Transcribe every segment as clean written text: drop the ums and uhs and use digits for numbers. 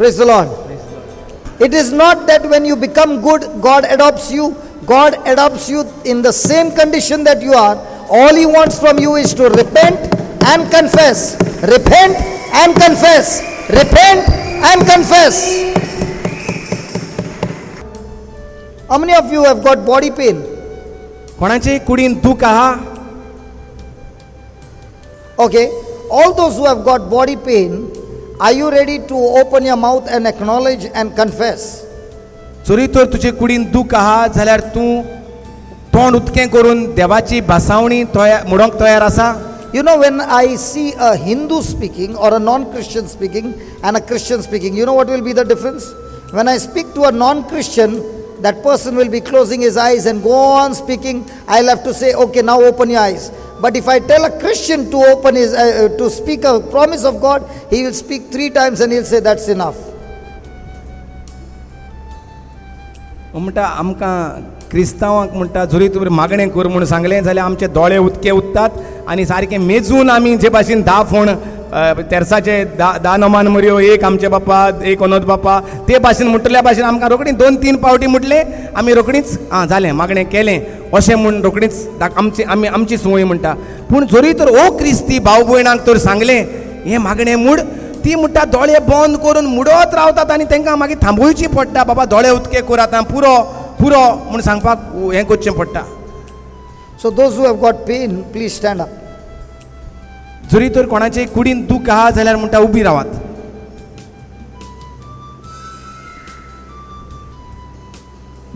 Praise the Lord. It is not that when you become good, God adopts you. God adopts you in the same condition that you are. All He wants from you is to repent and confess. Repent and confess. Repent and confess. How many of you have got body pain? कोणाचे कुडीन दुख आहा? Okay, all those who have got body pain, are you ready to open your mouth and acknowledge and confess? चोरी तर तुजे कुडीन दुख आहा जाल्यार तूं तोंड उतकें करून देवाची भासावणी म्हणूंक तयार आसा? You know, when I see a Hindu speaking or a non-Christian speaking and a Christian speaking, you know what will be the difference? When I speak to a non-Christian, that person will be closing his eyes and go on speaking. I'll have to say, okay, now open your eyes. But if I tell a Christian to open his, to speak a promise of God, he will speak 3 times and he'll say, that's enough. म्हणटा आमकां क्रिस्तांवांक म्हणटा जोरी तुमी मागणें कर म्हणून सांगलें जाल्यार आमचे दोळे उदके उत्तात आनी सारकें मेजून आमी जे भाशेन 10 फोण तेरसाचे 10 नमान मरयो, एक आमचे बापा, एक अनोद बापा, ते भाशेन म्हणटल्या भाशेन आमकां रोखडीच 2-3 पावटी म्हटले आमी रोखडीच जालें मागणें केलें अशें म्हूण रोखडीच आमची संवय म्हणटा. पूण जोरी तर ओ क्रिस्ती भाव भयणांक तर सांगलें हें मागणें म्हूण, ती म्हणटा दोळे बंद करून मुडत रावतात आनी तांकां मागीर थांबोवची पडटा. बाबा दोळे उदके कर आतां पुरो पुरो म्हूण सांगपाक हें करचें पडटा. So those who have got pain, please stand up. जोरी तर कोणाचे कुडीन दूख आहा जाल्यार म्हणटा उबी रावात.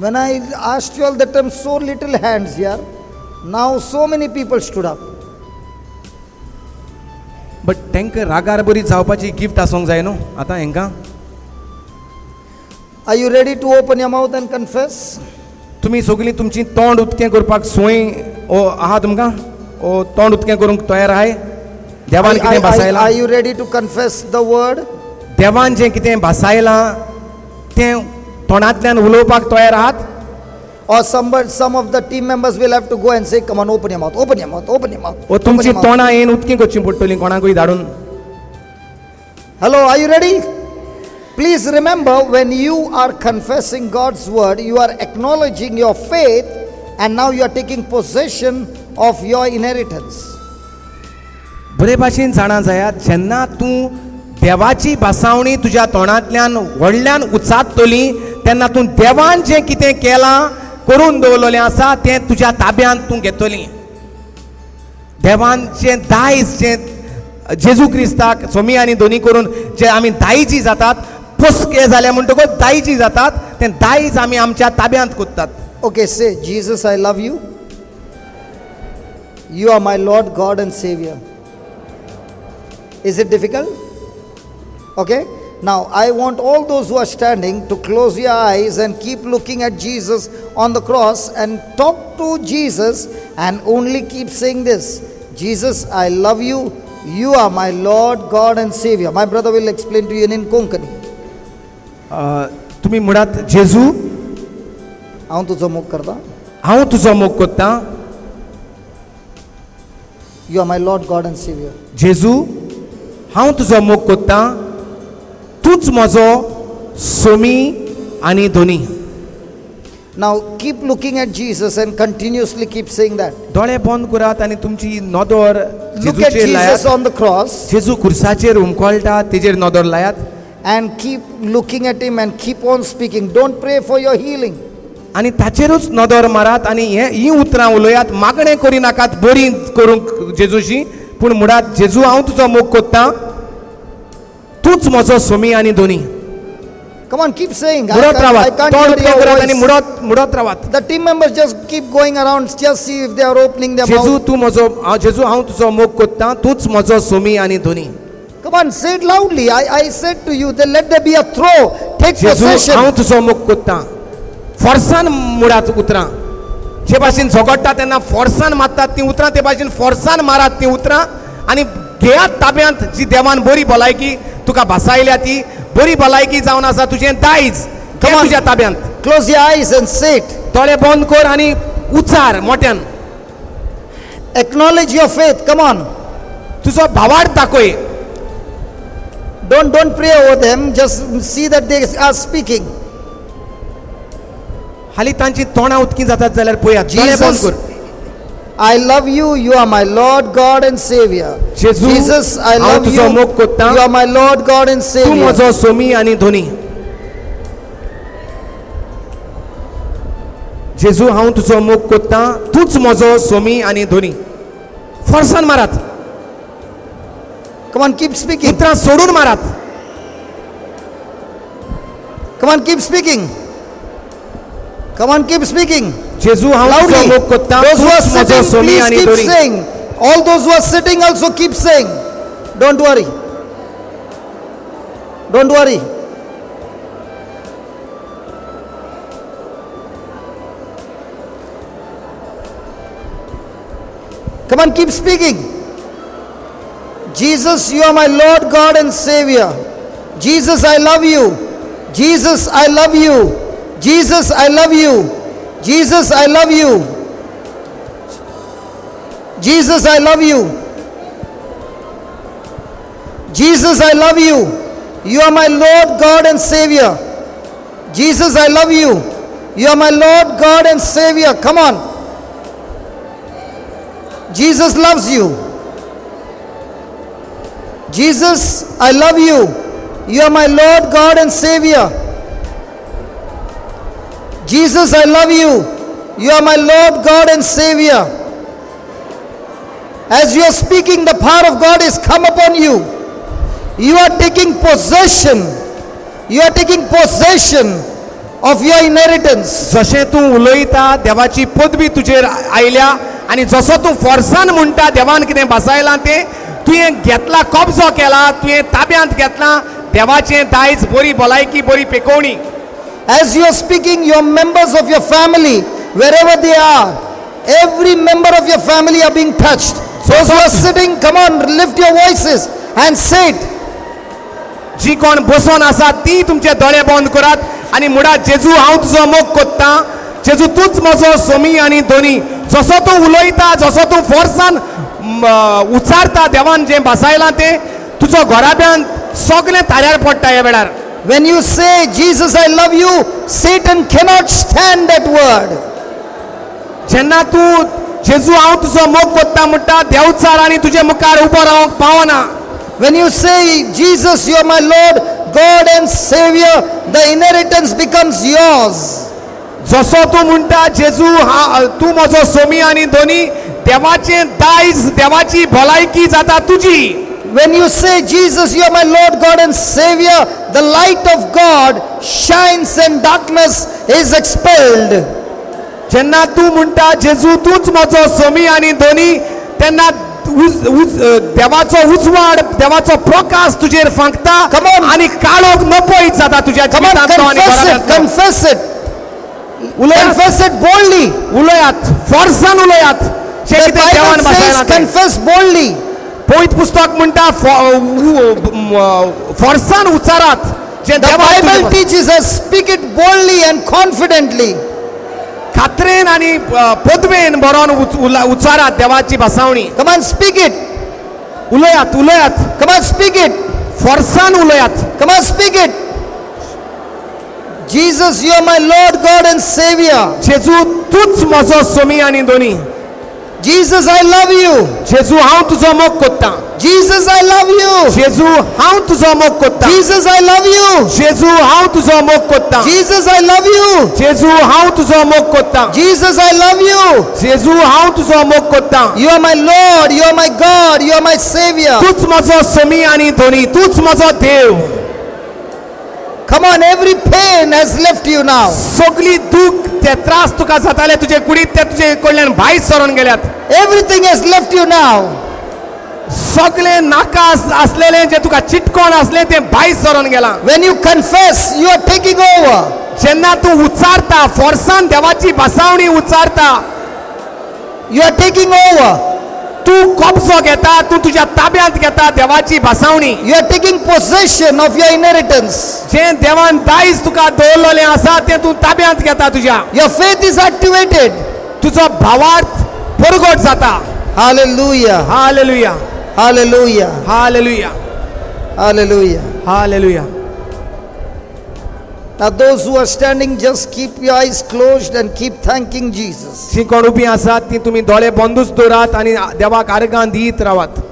When I asked you all that time, so little hands here. Now so many people stood up. But तांकां रागार बरी जावपाची गिफ्ट आसूंक जाय न्हू आतां हांकां. Are you ready to open your mouth and confess? तुमी सगळीं तुमची तोंड उदकें करपाक सोय आहा तुमकां? ओ तोंड उदकें करूंक तयार आहाय? देवान कितें भासायलां? Are you ready to confess the word? देवान जें कितें भासायलां तें तोंडांतल्यान उलोवपाक तयार आहात? Or some of the team members will have to go and say, come on, open your mouth, open your mouth, open your mouth. ओ तुमची तोंडां येवन उदकीं करचीं पडटलीं कोणाकूय धाडून. Hello, are you ready? Please remember, when you are confessing God's word, you are acknowledging your faith and now you are taking possession of your inheritance. बरे भाशेन जाणा जायात जेन्ना तूं देवाची भासावणी तुज्या तोंडांतल्यान व्हडल्यान उचात्तली तेन्ना तूं देवान जें कितें केलां करून दवरलेलें आसा तें तुज्या ताब्यांत तूं घेतली. देवान जें दायज जें जेजू क्रिस्ताक सोमी आनी दोनी करून जे आमी दायजी जातात, पोसके जाले म्हणटकूच दायजी जातात, तें दायज आमी आमच्या ताब्यांत कोत्तात. Okay, say, Jesus, I love you. You are my Lord, God and Savior. Is it difficult? Okay. Now, I want all those who are standing to close your eyes and keep looking at Jesus on the cross and talk to Jesus and only keep saying this. Jesus, I love you. You are my Lord, God and Savior. My brother will explain to you in Konkani. तुम्ही म्हणत जेजू हांव तुजो मोग करता. हांव तुजो मोग कोत्ता. You are my Lord, God and Savior. जेजू हांव तुजो मोग कोत्ता. तूच म्हजो सोमी आनी Dhoni. Now keep looking at Jesus and continuously keep saying that. दोळे बंद करात आनी तुमची नदर Look at Jesus on the cross. जेजू खुर्साचेर उमखोळटा तेजेर नदर लायात. And keep looking at him and keep on speaking. Don't pray for your healing. आनी ताचेरूच नदर मारात आनी ही उतरां उलोयात. मागणें करी नाकात बरी करूंक जेजूशी, पूण म्हणत जेजू हांव तुजो मोग कोत्ता. तूच म्हजो सोमी आनी Dhoni. Come on, keep saying. I can't hear your voice. The team members just keep going around, just see if they are opening their mouth. जेजू हांव तुजो मोग कोत्ता. तूच म्हजो सोमी आनी Dhoni. Come on, say it loudly. I said to you that let there be a throw. Take possession. हांव तुजो मोग कोत्ता. फोर्सान मुडात उतरां. जे भाशेन झगडटा तेन्ना फोर्सान मारतात ती उतरां, ते भाशेन फोर्सान मारात ती उतरां आनी घेयात ताब्यांत जी देवान बरी भलायकी तुका भासायल्या ती बरी भलायकी जावन आसा तुजें दायज तुज्या ताब्यांत. Close your eyes and say it. दोळे बंद कर आनी उचार मोठ्यान. Acknowledge your faith. Come on. तुजो भावार्थ दाखय. Don't pray over them. Just see that they are speaking. हाली तांची तोंडां उतकी जातात जाल्यार पळयात. दोळे बंद Jesus, कर. I love you. You are my Lord, God and Savior. Jeju, Jesus, I हांव love you. तुजो मोग कोत्तां. You are my Lord, God and तूं Savior. म्हजो सोमी आनी धोनी. जेजू, हांव तुजो मोग कोत्तां. तूंच म्हजो सोमी आनी Dhoni. फोर्सान मारात. Come on, keep speaking. उतरां सोडून मारात. Come on, keep speaking. Come on, keep speaking. जेजू, हांव तुजो Loudly. मोग कोत्तां. Those who are तूंच म्हजो sitting, सोमी please आनी keep Dhoni. saying. All those who are sitting also keep saying. Don't worry. Don't worry. Come on, keep speaking. Jesus, you are my Lord, God and Savior. Jesus, I love you. Jesus, I love you. Jesus, I love you. Jesus, I love you. Jesus, I love you. Jesus, I love you. You are my Lord, God and Savior. Jesus, I love you. You are my Lord, God and Savior. Come on. Jesus loves you. Jesus, I love you. You are my Lord, God and Savior. Jesus, I love you. You are my Lord, God and Savior. As you are speaking, the power of God is come upon you. You are taking possession. You are taking possession of your inheritance. जशें तूं उलयता देवाची पदवी तुजेर आयल्या आनी जसो तूं फोर्सान म्हणटा देवान कितें बसयलां तें तुवें घेतला, कब्जो केला, तुवें ताब्यांत घेतला. देवाचें दायज, बरी भलायकी, बरी पेकोवणी. As you are speaking, your members of your family, wherever they are, every member of your family are being touched. Those who are sitting, come on, lift your voices and say it. जी कोण बसून आसा ती तुमचे दोळे बंद करात आनी म्हणा, जेजू, हांव तुजो मोग कोत्तां. जेजू, तूंच म्हजो सोमी आनी धोनी. जसो तूं उलयता, जसो तूं फोर्सान उचारता देवान जें बसयलां तें तुजो घोराब्यान सगळें ताऱ्यार पडटा ह्या वेळार. When you say, Jesus, I love you, Satan cannot stand that word. जेन्ना तूं जेजू, हांव तुजो मोग कोत्तां म्हणटा, देवचार आनी तुजे मुखार उबो रावंक पावना. When you say, Jesus, you are my Lord, God and Savior, the inheritance becomes yours. जसो तूं म्हणटा, जेजू, तूं म्हजो सोमी आनी धोनी, देवाचें दायज, देवाची भलायकी जाता तुजी. When you say, Jesus, you are my Lord, God and Savior, the light of God shines and darkness is expelled. जेन्ना तूं म्हणटा, जेजू, तूंच म्हजो सोमी आनी धोनी, तेन्ना देवाचो उजवाड, देवाचो प्रकाश तुजेर फांकता. Come on. आनी काळोख नपयत जाता तुज्या Come on, जिवितांतलो आनी confess it, घराब्यांतलो. confess it. Confess it boldly. उलयात, फोर्सान उलयात. जें The कितें देवान Bible says, बसयलां तें. confess boldly. पवित्र पुस्तक म्हणटा, फोर्सान उच्चारात. जें The देवान Bible तुजें teaches us, speak it boldly and confidently. खात्रेन आनी पदवेन बरोवन उच्चारात देवाची भासावणी. Come on, speak it. उलयात, उलयात. Come on, speak it. फोर्सान उलयात. Come on, speak it. Jesus, you are my Lord, God and Savior. जेजू, तूच म्हजो सोमी आनी Dhoni. Jesus, I love you. जेजू, हांव तुजो मोग कोत्तां. Jesus, I love you. जेजू, हांव तुजो मोग कोत्तां. Jesus, I love you. जेजू, हांव तुजो मोग कोत्तां. Jesus, I love you. जेजू, हांव तुजो मोग कोत्तां. Jesus, I love you. जेजू, हांव तुजो मोग कोत्तां. You are my Lord, you are my God, you are my Savior. तूच म्हजो सोमी आनी धोनी, तूच म्हजो देव. Come on, every pain has left you now. सगळी दुख, ते त्रास तुका जाताले तुजे कुडींत, ते तुजे कडल्यान भायर सरून गेल्यात. Everything has left you now. सगळें नाका आसलेलें जें तुका चिटकोन आसलें तें भायर सरून गेलां. When you confess, you are taking over. जेन्ना तूं उच्चारता, फोर्सान देवाची भासावणी उच्चारता, You are taking over. तूं कब्जो घेता, तूं तुज्या ताब्यांत घेता देवाची भासावणी. You are taking possession of your inheritance. जें देवान दायज तुका दवरलेलें आसा तें तूं ताब्यांत घेता तुज्या. Your faith is activated. तुजो भावार्थ परगट जाता. Hallelujah. Hallelujah, Hallelujah. Hallelujah. Hallelujah. Hallelujah. Now those who are standing, just keep your eyes closed and keep thanking Jesus. जी कोण उभी आसात ती तुम्ही दोळे बंदूच दवरात आणि देवाक आर्गां दीत रावात.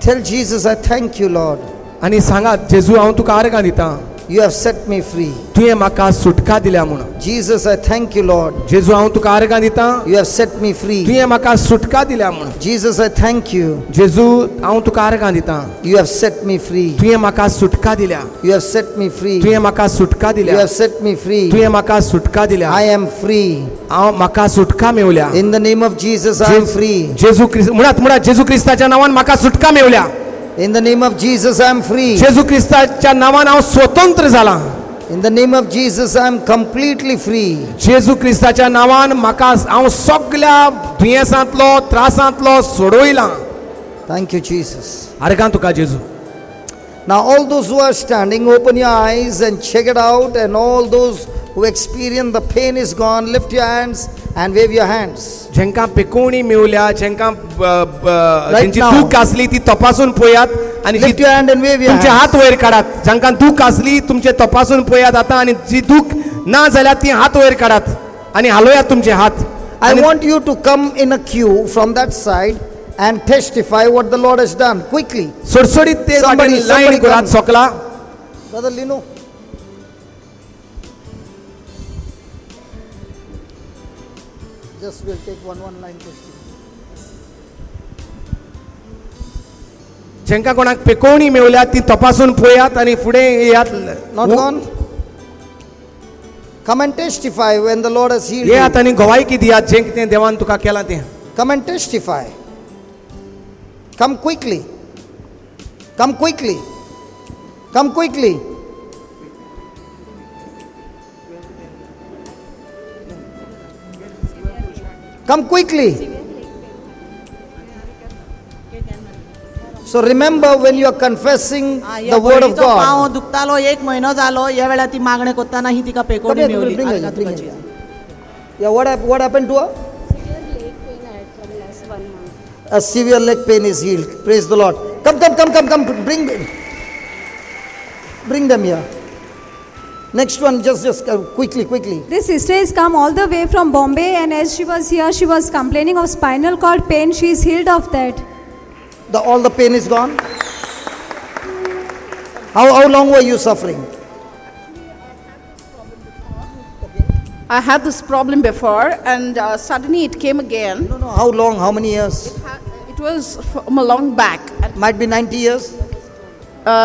Tell Jesus, I thank you, Lord. आणि सांगात जेजू हांव तुका आर्गां दिता. You have set me free. तुवें म्हाका सुटका दिल्या म्हणून. Jesus, I thank you, Lord. जेजू हांव तुका आर्गां दिता. You have set me free. तुवें म्हाका सुटका दिल्या म्हणून. Jesus, I thank you. जेजू हांव तुका आर्गां दिता. You have set me free. तुवें म्हाका सुटका दिल्या. You have set me free. तुवें म्हाका सुटका You दिल्या. have set me free. तुवें म्हाका सुटका दिल्या. I am free. हांव म्हाका सुटका मेवल्या. In the name of Jesus, I am free. जेजू ख्रिस्त मुळात जेजू ख्रिस्ताच्या नावान म्हाका सुटका मेवल्या. In the name of Jesus, I am free. जेजू ख्रिस्ताच्या नावान हांव स्वतंत्र जाला. In the name of Jesus, I am completely free. जेजू ख्रिस्ताच्या नावान म्हाका हांव सगळ्या दुयेंसांतलो त्रासांतलो सोडवयला. Thank you, Jesus. आर्गां तुका जेजू. Now all those who are standing, open your eyes and check it out, and all those who experience the pain is gone, lift your hands and wave your hands. जेंकां पिकोवणी मेवल्या, जेंकां जेंची now. दूख आसली ती तपासून पळयात आणि जी Lift your hand and wave your तुमचे hands. हात वयर काढात. जांकां दूख आसली तुमचे तपासून पळयात आतां आणि जी दूख ना जाल्यार ती हात वयर काढात आणि हालोयात तुमचे हात. I want you to come in a queue from that side and testify what the Lord has done quickly. सोडसोडीत ते Somebody लायन come. करात सोकला. Brother Lino. Just we'll take one line testimony. जेंकां कोणाक पिकोवणी मेवल्या ती तपासून पळयात आणि फुडें येयात. Not gone? Come and testify when the Lord has healed येयात you. आणि गवायकी दियात जें कितें देवान तुका केलां तें. Come and testify. Come quickly. Come quickly. Come quickly. Come quickly. So remember when you are confessing the word of God. पाव दुखतालो 1 महिनो जालो या वेळा ती मागणे करताना ही तिका Come पेकोवणी here, मेवली. bring her, आर्गां bring तुका her. Jeju. Yeah, what happened to her? Severe leg pain I had for the last 1 month. A severe leg pain is healed. Praise the Lord. Come. Bring them here. Next one, just quickly. This sister has come all the way from Bombay, and as she was here, she was complaining of spinal cord pain. She is healed of that. All the pain is gone. How long were you suffering? I had this problem before, and suddenly it came again. No. How long? How many years? It was from a long back. Might be 90 years.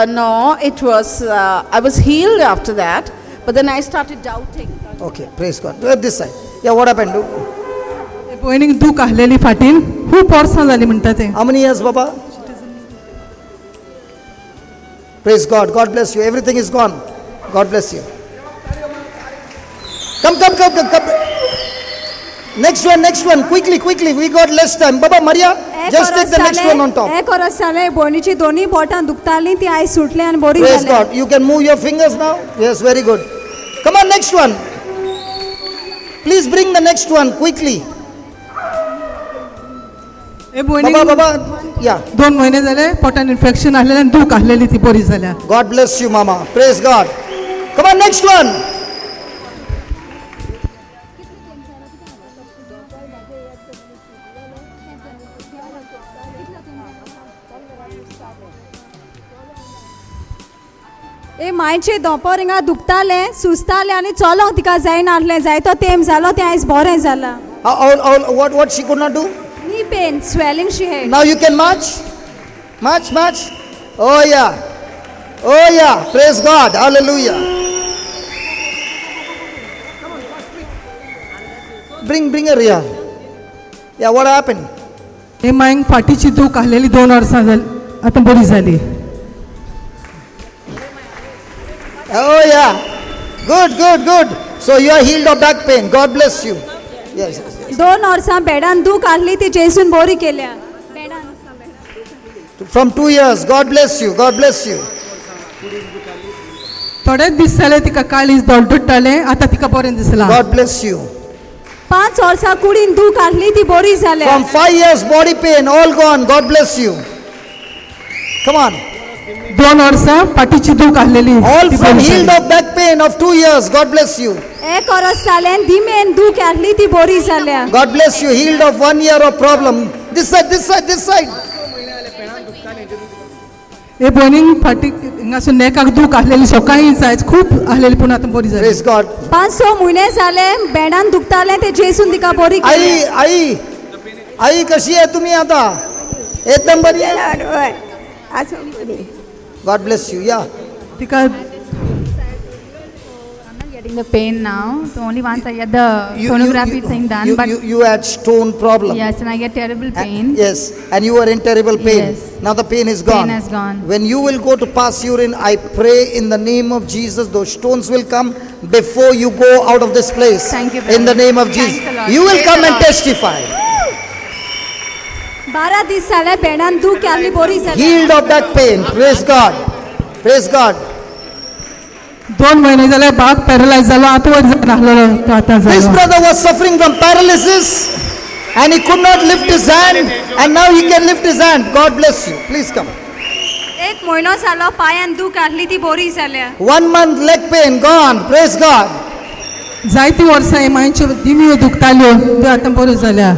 No, it was. I was healed after that, but then I started doubting. Okay, praise God. This side. Yeah, what happened? पयलीं दूख आहलेली फाटीन खूब वर्सां जाली म्हणटा ते. How many years, Baba? Praise God. God bless you. Everything is gone. God bless you. Come. Next one. Quickly. We got less time. Baba, Maria, just take the next one on top. एक verse जालें भयणीची दोन्ही बोटां दुखतालीं ती आयज सुटली आनी बरी Praise जाली. God. You can move your fingers now. Yes, very good. Come on, next one. Please bring the next one quickly. हे भयणीक Baba, yeah. 2 महिने जाले पोटान इन्फेक्शन आहलेलें आनी दूख आहलेली ती बरी जाल्या. God bless you, Mama. Praise God. Come on, next one. ए मायचे दोपोर हिंगा दुखतालें सुस्तालें आनी चलोंक तिका जायनासलें जायतो तेंप जालो तें आयज बरें जालां. What she could not do? Knee pain swelling she had. Now you can march. Oh yeah. Praise God. Hallelujah. Bring her here. Yeah, what happened? हे मायक फाटीची दूख आहलेली 2 वर्सां जाली आतां बरी जाली. Oh yeah. Good. So you are healed of back pain. God bless you. Yes. 2 वर्सां बेडान दूख आहली ती जेजून बरी केल्या. From 2 years. God bless you. थोडेच दीस जाले तिका काळीज धडधडटालें आतां तिका बरें दिसलां. God bless you. 5 वर्सां कुडीन दूख आहली ती बरी जाल्या. From 5 years body pain all gone. God bless you. Come on. 2 वर्सां पाठीची दूख आसलेली All ती from बरी healed जाली. of back pain of 2 years. God bless you. एक वर्स जालें दिमेन दूख आसली ती बरी जाल्या. God bless you. Healed of 1 year of problem. This side, this side, this side. हे भयणीक फाटीक हिंगासून नेकाक दूख आसलेली सकाळी जायच खूब आसलेली पूण आतां बरी जाली. Praise God. 5-6 म्हयने जाले बेडान दुखतालें ते जेसून तिका बरी केली. आई कशी आहे तुम्ही आता? एकदम बरी आहे. God bless you. Yeah. तिका Getting the pain now. So only once I get the sonography thing done. But You had stone problem. yes, and I get terrible pain. Yes, and you were in terrible pain. Yes. Now the pain is gone. Pain has gone. When you will go to pass urine, I pray in the name of Jesus, those stones will come before you go out of this place. Thank you, In the brother. name of Thanks Jesus. a lot. You will Praise come the and Lord. testify. 12 दीस जाले बेडान दूख आसली बरी जाल्या. Healed of that pain. Praise God. Praise God. 2 म्हयने जाले बाग paralyse जालो आतां वयर जावन आसलेलो तो आतां This जालो. brother was suffering from paralysis and he could not lift his hand, and now he can lift his hand. God bless you. Please come. एक म्हयनो जालो पायान दूख आसली ती बरी जाल्या. 1 month leg pain gone. Praise God. जायतीं वर्सां हे मांयच्यो दिम्यो दुखताल्यो त्यो आतां बऱ्यो जाल्या.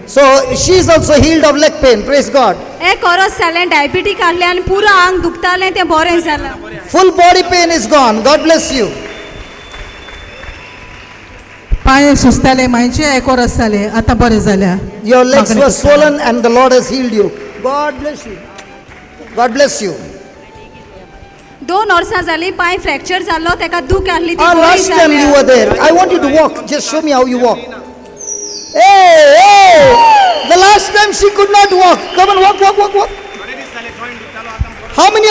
So she is also healed of leg pain. Praise God. एक वर्स जालें डायबिटीक आसलें आनी पुरो आंग दुखतालें तें बरें जालें. Full body pain is gone. God bless you. पांय सुस्ताले मांयचे 1 वर्स जाले आतां बरें जाल्या. Your legs मागणे were दुखताले. swollen and the Lord has healed you. God bless you. God bless you. 2 वर्सां जालीं पांय फ्रॅक्चर जाल्लो तेका दूख आसली ती Ah, बरी last time you were जाल्या. there. I want you to walk. Just show me how you walk. Hey! The last time she could not walk. Come on, walk. How many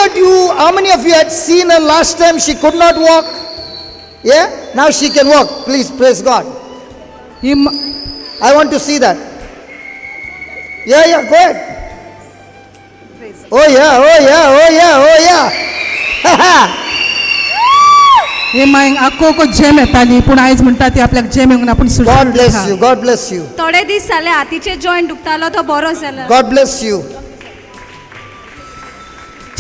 of you had seen her last time she could not walk? Yeah? Now she can walk. Please praise God. ही म- I want to see that. Yeah, go ahead. Oh yeah. हे मांयक आख्खो GeM येताली पूण आयज म्हणटा ती आपल्याक GeM येवंक ना पूण God bless you. God bless you. थोडे दीस जाले हातीचे जॉयंट दुखतालो तो बरो जाला. God bless you.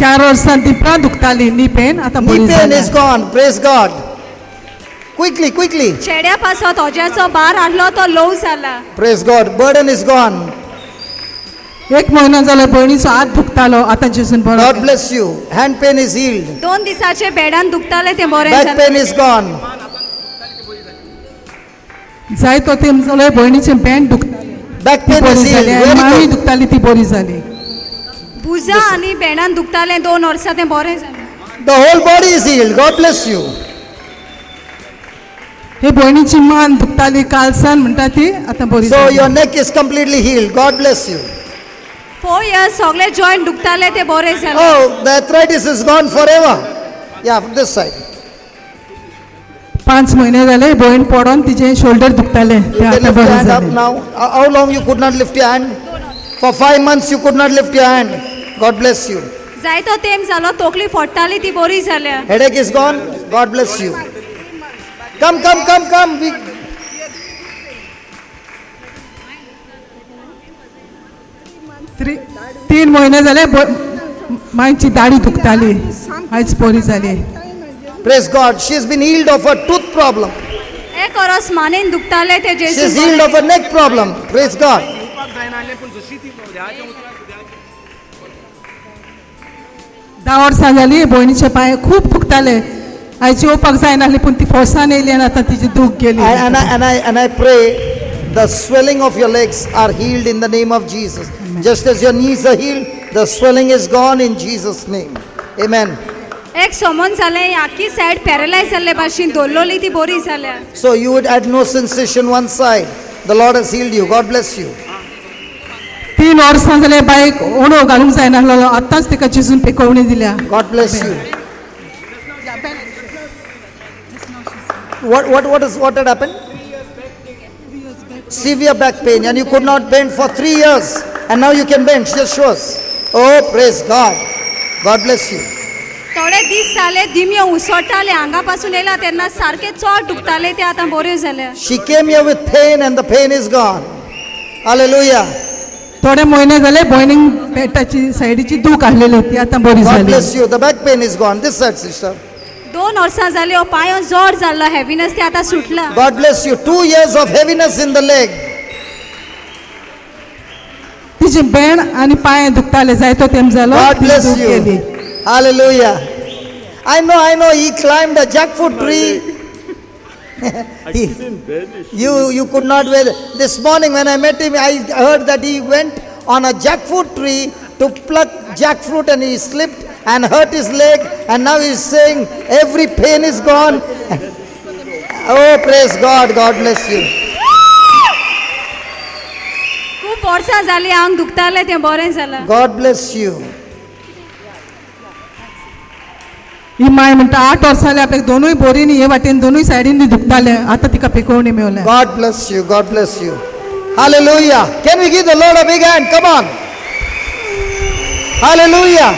4 वर्सां दिपा दुखताली नी पेन आतां Knee बरी pain जाल्या. is gone. Praise God. Quickly. चेड्या पासत ओज्याचो भार आसलो तो लो जाला. Praise God. Burden is gone. 1 म्हयनो जालो भयणीचो हात दुखतालो आतां जेसून बरो God Kelo. bless you. Hand pain is healed. 2 दिसाचे बेडान दुखताले तें बरें Back जालें. pain is gone. जायतो तेम जालो भयणीचे बँड दुखताले Back ती pain is बरी healed. जाली आनी Very मांय good. दुखताली ती बरी जाली. भुजा आनी बेडान दुखतालें 2 वर्सां तें बरें जालें. The whole body is healed. God bless you. हे भयणीची मान दुखताली कालसान म्हणटा ती आतां बरी So जाली. your neck is completely healed. God bless you. 4 years सगळे जॉयंट दुखताले ते बरे जाले. Oh, the arthritis is gone forever. Yeah, from this side. 5 म्हयने जाले भयण पडोन तिचे शोल्डर दुखताले You ते can आतां lift your बरे hand up जाले. now. How long you could not lift your hand? For 5 months you could not lift your hand. God bless you. जायतो तेम जालो तोकली फोडटाली ती बरी जाल्या. Headache is gone. God bless you. Come. 3 म्हयने जाले मांयची दाढी दुखताली आयज बरी जाली. Praise God. She has been healed of her tooth problem. एक वर्स मानेन दुखताले ते She is जेसून healed of her neck problem. Praise God. 10 वर्सां जाली भयणीचे पांय खूब दुखताले आयज येवपाक जायनासली पूण ती फोर्सान येयली आनी आतां तिची दूख गेली. And I pray the swelling of your legs are healed in the name of Jesus. Just as your knees are healed, the swelling is gone in Jesus' name. Amen. एक समन जालें आख्खी सायड पॅरलायज जाल्ले भाशेन दोल्लोली ती बरी जाल्या. So you would had no sensation one side. The Lord has healed you. God bless you. 3 वर्सां जाले बायक ओणो घालूंक जायनासलो आतांच तिका चिसून पेकोवणी दिल्या. God bless you. What had happened? Severe back pain, and you could not bend for 3 years, and now you can bend. Just show us. Oh, praise God. God bless you. थोडे दीस जाले दिम्यो उसळटाले हांगा पासून येयला तेन्ना सारके चड दुखताले ते आतां बऱ्यो जाल्या. She came here with pain, and the pain is gone. Hallelujah. थोडे म्हयने जाले भयणीक पेटाची सायडीची दूख आसलेली होती आता बरी God झाली. bless you. The back pain is gone. This side, sister. 2 वर्सां जाली हो पांयो जोर जाल्लो हेवीनेस ते आतां सुटला. God bless you. 2 years of heaviness in the leg. तिची बेण आणि पाय दुखताले जायतो तेम जालो. God ती bless दूख you. गेली. Hallelujah. I know. He climbed a jackfruit tree. You could not wear. This morning when I met him, I heard that he went on a jackfruit tree to pluck jackfruit and he slipped and hurt his leg, and now he's saying every pain is gone. Oh, praise God. God bless you. खूब वर्सां जाली आंग दुखताले तें बरें जालां. God bless you. He my म्हणटा 8 वर्सां जाली आपल्याक दोनूय बोरीनी हे वाटेन दोनूय सायडीन दुखताले आता तिका पिकोवणी मेवल्या. God bless you. God bless you. Hallelujah. Can we give the Lord a big hand? Come on. Hallelujah.